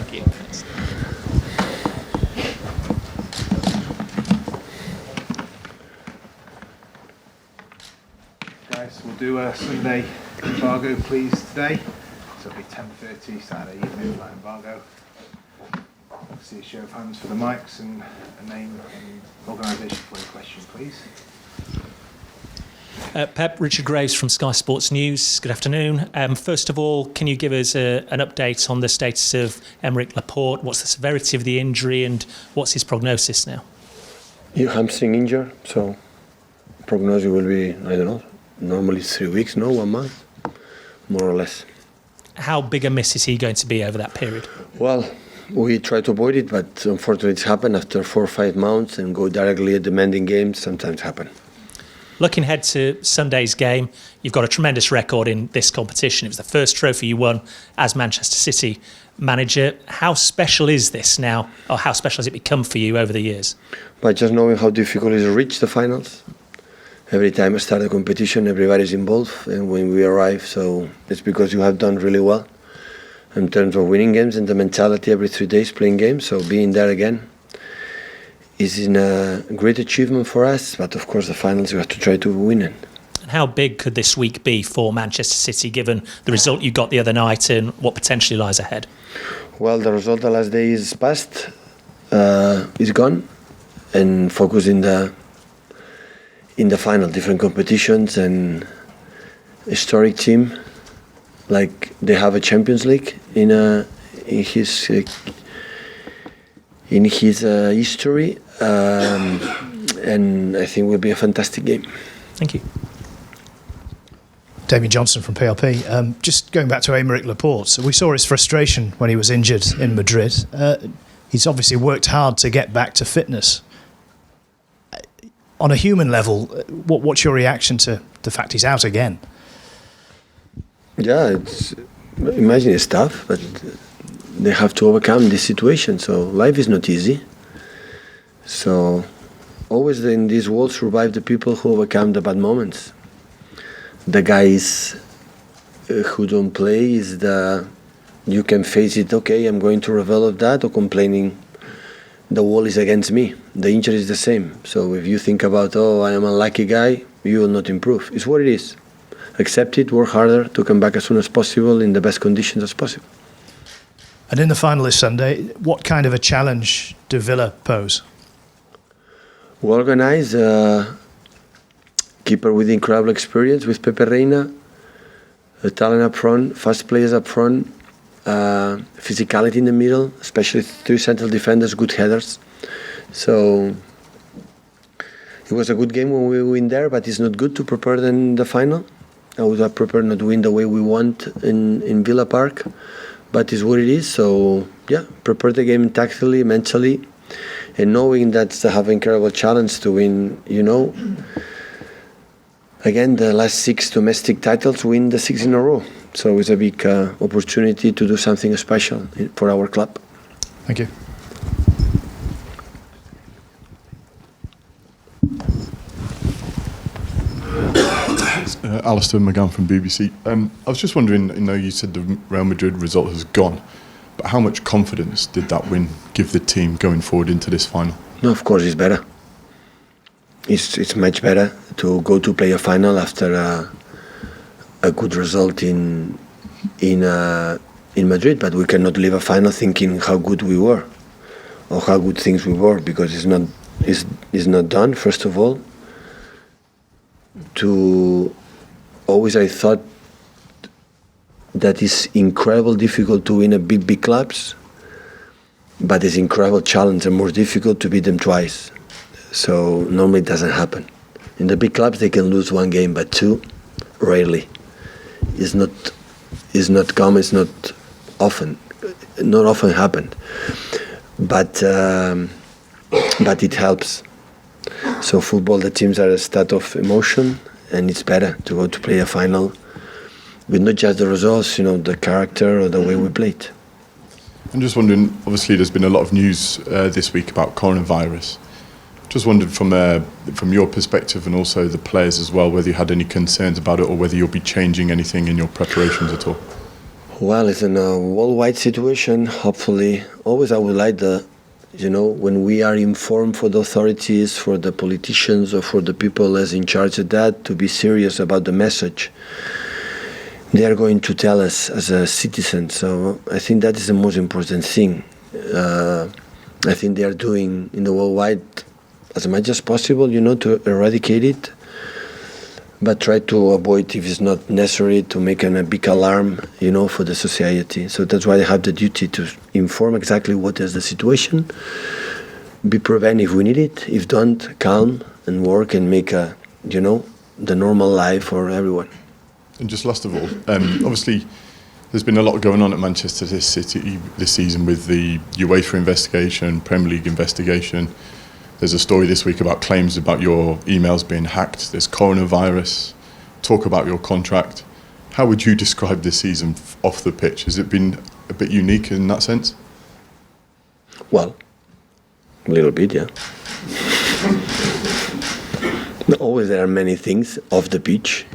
Thank you. Guys, we'll do a Sunday embargo, please, today. So it'll be 10:30 Saturday evening, light embargo. See a show of hands for the mics and a name and organisation for your question, please. Pep, Richard Graves from Sky Sports News. Good afternoon. First of all, can you give us an update on the status of Aymeric Laporte? What's the severity of the injury and what's his prognosis now? Hamstring injury, so prognosis will be, I don't know, normally 3 weeks, no, 1 month, more or less. How big a miss is he going to be over that period? Well, we try to avoid it, but unfortunately it's happened after 4 or 5 months and go directly at demanding games, sometimes happen. Looking ahead to Sunday's game, you've got a tremendous record in this competition. It was the first trophy you won as Manchester City manager. How special is this now, or how special has it become for you over the years? By just knowing how difficult it is to reach the finals. Every time I start a competition, everybody's involved, and when we arrive, so it's because you have done really well in terms of winning games and the mentality every 3 days playing games, so being there again is a great achievement for us, but of course the finals you have to try to win it. And how big could this week be for Manchester City, given the result you got the other night and what potentially lies ahead? Well, the result the last day is past, is gone, and focus in the final, different competitions and historic team, like they have a Champions League in his history, and I think will be a fantastic game. Thank you. Damien Johnson from PLP. Just going back to Aymeric Laporte, so we saw his frustration when he was injured in Madrid. He's obviously worked hard to get back to fitness. On a human level, what's your reaction to the fact he's out again? Yeah, imagine it's tough, but they have to overcome this situation. So life is not easy. So always in this world survive the people who overcome the bad moments. The guys who don't play is you can face it. Okay, I'm going to revel of that, or complaining the wall is against me. The injury is the same. So if you think about, I am a lucky guy, you will not improve. It's what it is. Accept it, work harder to come back as soon as possible in the best conditions as possible. And in the final this Sunday, what kind of a challenge do Villa pose? We organize a keeper with incredible experience with Pepe Reina, a talent up front, fast players up front, physicality in the middle, especially 3 central defenders, good headers. So it was a good game when we win there, but it's not good to prepare the final. I would have prepared not to win the way we want in Villa Park, but it's what it is. So yeah, prepare the game tactically, mentally, and knowing that they have an incredible challenge to win. Again, the last 6 domestic titles, win the 6 in a row. So it's a big opportunity to do something special for our club. Thank you. Alistair McGann from BBC. I was just wondering, you said the Real Madrid result has gone, but how much confidence did that win give the team going forward into this final? No, of course it's better. It's much better to go to play a final after a good result in Madrid, but we cannot leave a final thinking how good we were or how good things we were, because it's not done. First of all, always I thought that it's incredibly difficult to win a big clubs, but it's incredible challenge and more difficult to beat them twice. So normally it doesn't happen. In the big clubs they can lose 1 game, but 2 rarely. It's not common. It's not often happened. But it helps. So football, the teams are a state of emotion, and it's better to go to play a final with not just the results, the character or the way we played. I'm just wondering, obviously there's been a lot of news this week about coronavirus. Just wondered from your perspective and also the players as well, whether you had any concerns about it or whether you'll be changing anything in your preparations at all. Well, it's in a worldwide situation. Hopefully, always I would like when we are informed for the authorities, for the politicians, or for the people as in charge of that, to be serious about the message they are going to tell us as a citizen. So I think that is the most important thing. I think they are doing in the worldwide as much as possible, to eradicate it, but try to avoid, if it's not necessary, to make a big alarm, for the society. So that's why they have the duty to inform exactly what is the situation, be preventive if we need it, if don't, calm and work and make the normal life for everyone. And just last of all, obviously there's been a lot going on at Manchester City this season with the UEFA investigation, Premier League investigation. There's a story this week about claims about your emails being hacked. There's coronavirus, talk about your contract. How would you describe this season off the pitch? Has it been a bit unique in that sense? Well, a little bit, yeah. Always there are many things off the pitch.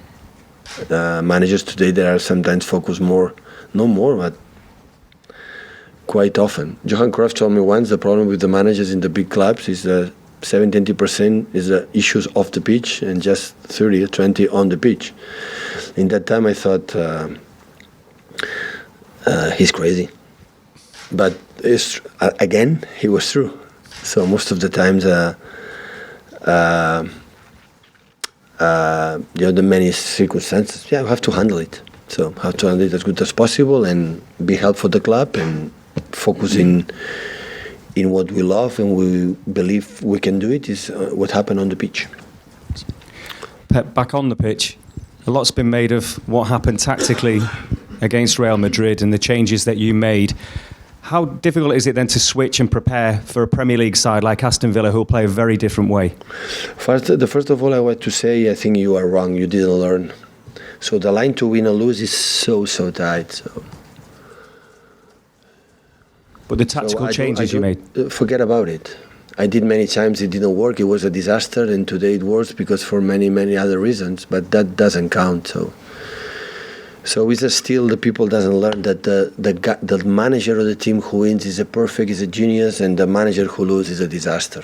Managers today, they are sometimes focused but quite often. Johan Cruyff told me once the problem with the managers in the big clubs is 70-80% is the issues off the pitch and just 30 or 20 on the pitch. In that time I thought he's crazy. But again, he was true. So most of the times the many circumstances, you have to handle it. So have to handle it as good as possible and be helpful for the club and focus in what we love and we believe we can do it is what happened on the pitch. Pep, back on the pitch, a lot's been made of what happened tactically against Real Madrid and the changes that you made. How difficult is it then to switch and prepare for a Premier League side like Aston Villa, who will play a very different way? First of all, I want to say I think you are wrong. You didn't learn. So the line to win or lose is so tight. So. But the tactical changes you made? Forget about it. I did many times, it didn't work, it was a disaster, and today it works because for many other reasons, but that doesn't count. So it's still the people doesn't learn that the manager of the team who wins is a genius, and the manager who loses is a disaster.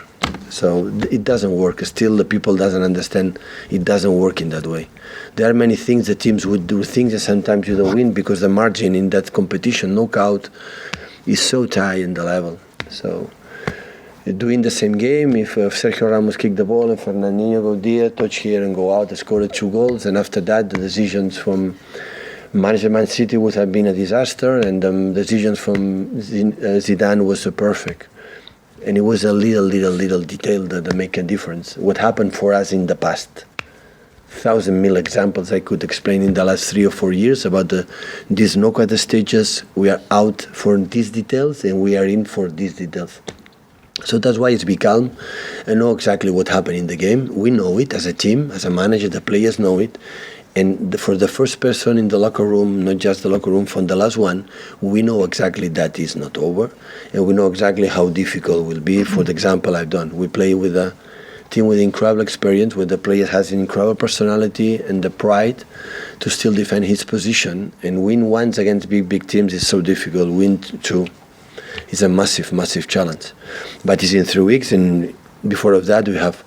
So it doesn't work. Still the people doesn't understand it doesn't work in that way. There are many things the teams would do things and sometimes you don't win because the margin in that competition, knockout, is so tight in the level. So doing the same game, if Sergio Ramos kick the ball and Fernandinho go there, touch here and go out, score 2 goals, and after that the decisions from Man City would have been a disaster, and the decisions from Zidane was perfect. And it was a little detail that make a difference. What happened for us in the past. 1,000 examples I could explain in the last 3 or 4 years about these knockout stages. We are out for these details and we are in for these details. So that's why it's be calm and know exactly what happened in the game. We know it as a team, as a manager, the players know it. And for the first person in the locker room, not just the locker room, from the last one, we know exactly that is not over. And we know exactly how difficult it will be. For the example I've done, we play with a team with incredible experience, where the player has an incredible personality and the pride to still defend his position. And win once against big teams is so difficult. Win 2 is a massive challenge. But it's in 3 weeks, and before of that we have,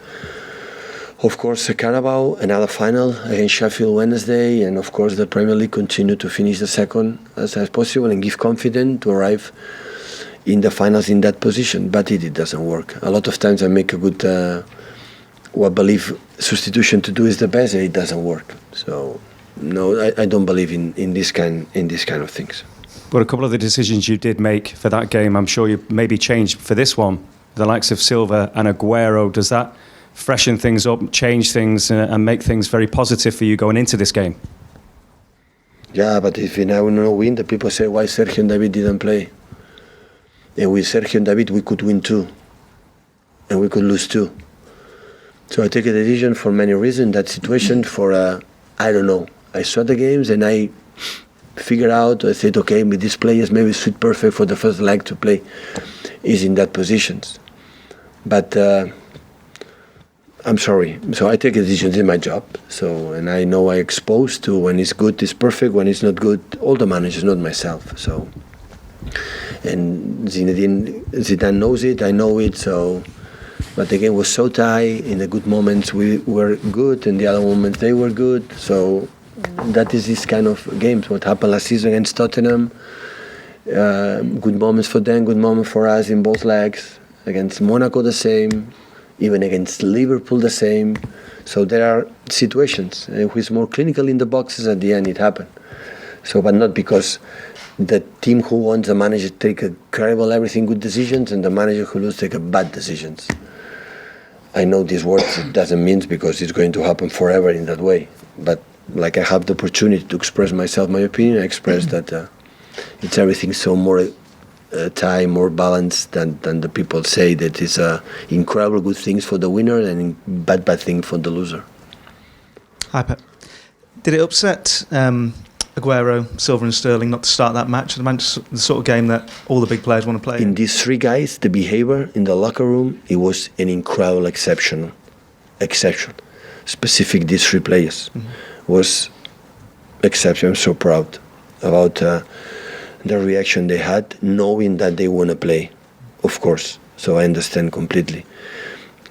of course, a Carabao, another final against Sheffield Wednesday, and of course the Premier League continue to finish the second as possible and give confidence to arrive in the finals in that position. But it doesn't work. A lot of times I make a good, what believe substitution to do is the best, and it doesn't work. So no, I don't believe in this kind of things. But a couple of the decisions you did make for that game, I'm sure you maybe changed for this one. The likes of Silva and Aguero, does that freshen things up, change things, and make things very positive for you going into this game? Yeah, but if we now win, the people say why Sergio and David didn't play. And with Sergio and David, we could win 2, and we could lose 2. So I take a decision for many reasons. That situation for I don't know. I saw the games and I figured out. I said, okay, with these players, maybe suit perfect for the first leg to play, is in that positions. But I'm sorry. So I take decisions in my job. So, and I know I exposed to when it's good, it's perfect. When it's not good, all the managers, not myself. So, and Zidane knows it. I know it. So, but the game was so tight. In the good moments we were good, and the other moments they were good. So, that is this kind of games. What happened last season against Tottenham? Good moments for them, good moments for us in both legs. Against Monaco, the same. Even against Liverpool, the same. So there are situations who is more clinical in the boxes. At the end, it happened. So, but not because the team who wants the manager take a incredible, everything good decisions, and the manager who loses take a bad decisions. I know these words it doesn't mean because it's going to happen forever in that way. But like I have the opportunity to express myself, my opinion, I express that it's everything so more. Time more balanced than the people say that it's incredible good things for the winner and bad thing for the loser. Hi Pep. Did it upset Aguero, Silva and Sterling not to start that match? The sort of game that all the big players want to play in these three guys, the behavior in the locker room, it was an incredible exception. Specific these three players was exception. I'm so proud about the reaction they had, knowing that they want to play, of course. So I understand completely.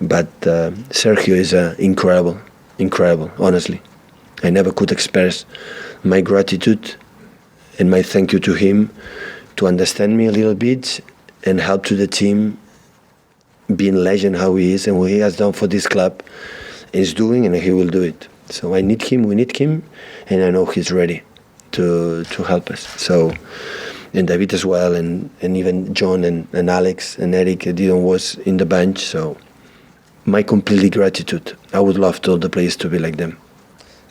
But Sergio is incredible, honestly. I never could express my gratitude and my thank you to him to understand me a little bit and help to the team being legend how he is and what he has done for this club is doing, and he will do it. So I need him, we need him, and I know he's ready to help us. So, and David as well, and even John and Alex and Eric didn't was in the bench. So my completely gratitude. I would love to all the players to be like them.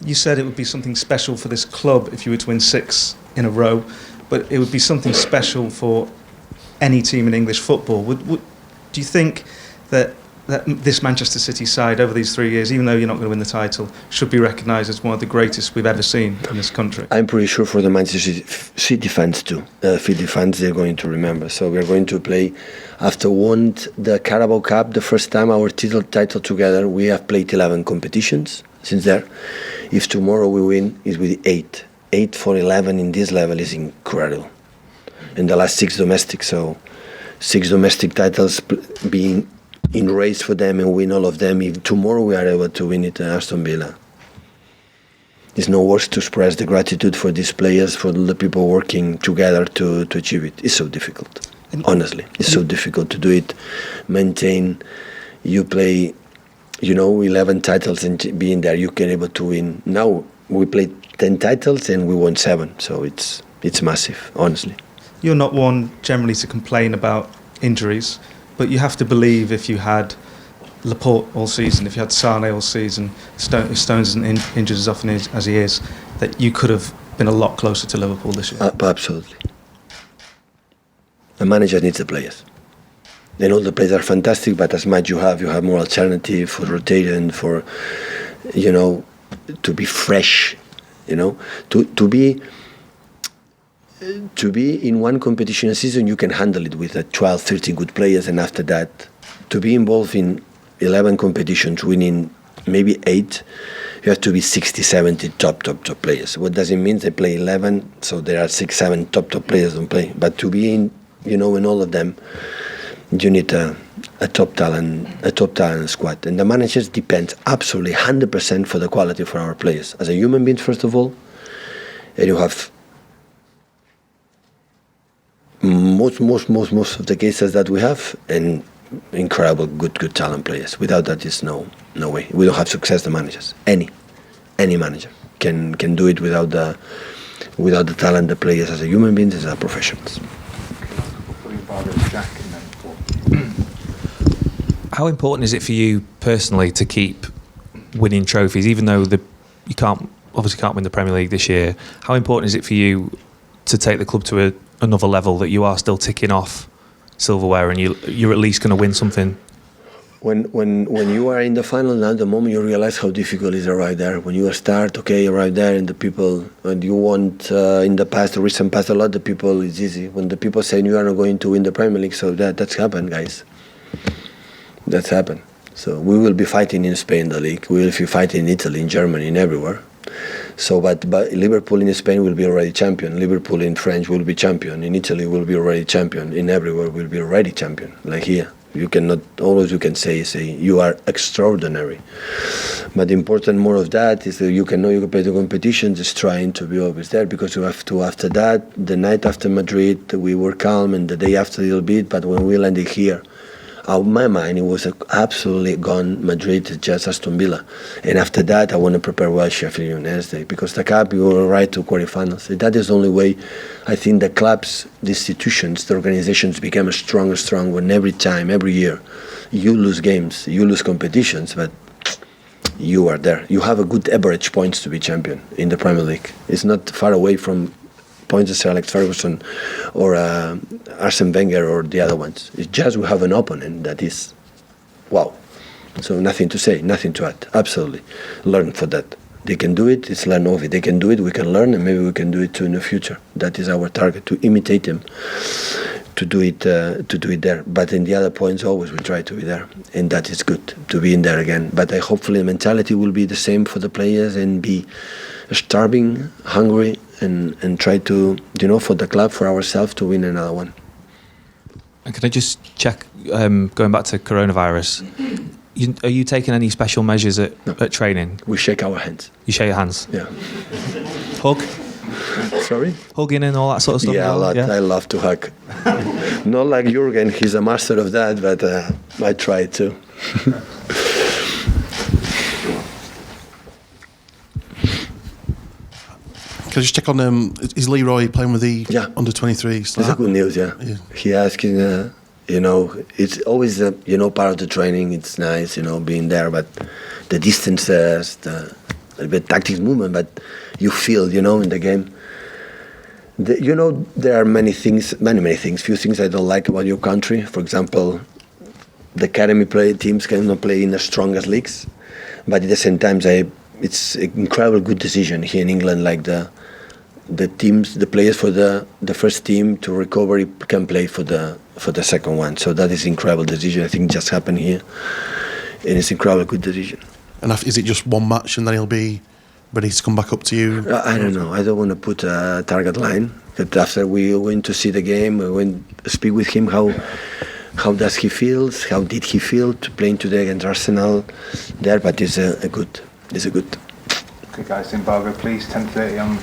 You said it would be something special for this club if you were to win 6 in a row, but it would be something special for any team in English football. Do you think that this Manchester City side over these 3 years, even though you're not going to win the title, should be recognised as one of the greatest we've ever seen in this country? I'm pretty sure for the Manchester City fans too. City fans, they're going to remember. So we're going to play, after won the Carabao Cup, the first time our title together, we have played 11 competitions since there. If tomorrow we win, it's with 8. 8 for 11 in this level is incredible. And the last 6 domestic, so 6 domestic titles being in race for them and win all of them. If tomorrow we are able to win it at Aston Villa, there's no words to express the gratitude for these players, for the people working together to achieve it. It's so difficult, honestly. It's so difficult to do it, maintain. You play, 11 titles and being there, you can able to win. Now we played 10 titles and we won 7, so it's massive, honestly. You're not one generally to complain about injuries, but you have to believe if you had Laporte all season, if you had Sane all season, if Stones isn't injured as often as he is, that you could have been a lot closer to Liverpool this year. Absolutely. A manager needs the players. Then all the players are fantastic, but as much you have more alternative for rotating, for, to be fresh, to be in one competition a season, you can handle it with 12, 13 good players, and after that, to be involved in 11 competitions, winning maybe 8, you have to be 60, 70 top players. What does it mean? They play 11, so there are 6, 7 top players don't play. But to be in, in all of them, you need a top talent squad. And the managers depend absolutely 100% for the quality for our players. As a human being, first of all, and you have most of the cases that we have, and incredible good talent players. Without that, there's no way. We don't have success. The managers, any manager can do it without the talent. The players, as a human beings, as a professionals. How important is it for you personally to keep winning trophies, even though you can't win the Premier League this year? How important is it for you to take the club to another level, that you are still ticking off silverware and you're at least going to win something? When you are in the final, now the moment you realize how difficult it is to arrive there. When you start, arrive there, and the people, when you want in the recent past, a lot of people, it's easy. When the people say you are not going to win the Premier League, so that's happened, guys. That's happened. So we will be fighting in Spain, the league. We will be fighting in Italy, in Germany, in everywhere. So, but Liverpool in Spain will be already champion. Liverpool in France will be champion. In Italy will be already champion. In everywhere will be already champion. Like here, you cannot always you can say you are extraordinary. But the important more of that is that you can know you can play the competition, just trying to be always there, because you have to. After that, the night after Madrid, we were calm, and the day after a little bit. But when we landed here, out of my mind, it was absolutely gone. Madrid is just Aston Villa, and after that, I want to prepare well Sheffield Wednesday, because the cup you were right to quarterfinals. That is the only way. I think the clubs, the institutions, the organizations become stronger when every time, every year, you lose games, you lose competitions, but you are there. You have a good average points to be champion in the Premier League. It's not far away from points of Sir Alex Ferguson or Arsene Wenger or the other ones. It's just we have an opponent that is, wow. So nothing to say, nothing to add. Absolutely. Learn for that. They can do it, it's learn of it. They can do it, we can learn, and maybe we can do it too in the future. That is our target, to imitate them, to do it there. But in the other points, always we try to be there. And that is good, to be in there again. But hopefully the mentality will be the same for the players, and be starving, hungry, and try to, for the club, for ourselves, to win another one. And can I just check, going back to coronavirus, are you taking any special measures at training? We shake our hands. You shake your hands? Yeah. Hug? Sorry? Hugging and all that sort of stuff? Yeah, a lot. Yeah? I love to hug. Not like Jurgen, he's a master of that, but I try too. Can I just check on is Leroy playing with the under 23s? That's good news, yeah. He asking, it's always part of the training. It's nice, being there, but the distances, the tactics movement, but you feel, in the game. There are many things. Few things I don't like about your country. For example, the academy teams cannot play in the strongest leagues, but at the same time, it's an incredible good decision here in England. Like the teams, the players for the first team to recover can play for the second one. So that is incredible decision. I think just happened here, and it's incredible good decision. And is it just one match and then he'll be ready to come back up to you? I don't know. I don't want to put a target line. But after we went to see the game, we went to speak with him. How does he feel? How did he feel to playing today against Arsenal there? But it's a good. Okay, guys, embargo, please. 10:30 on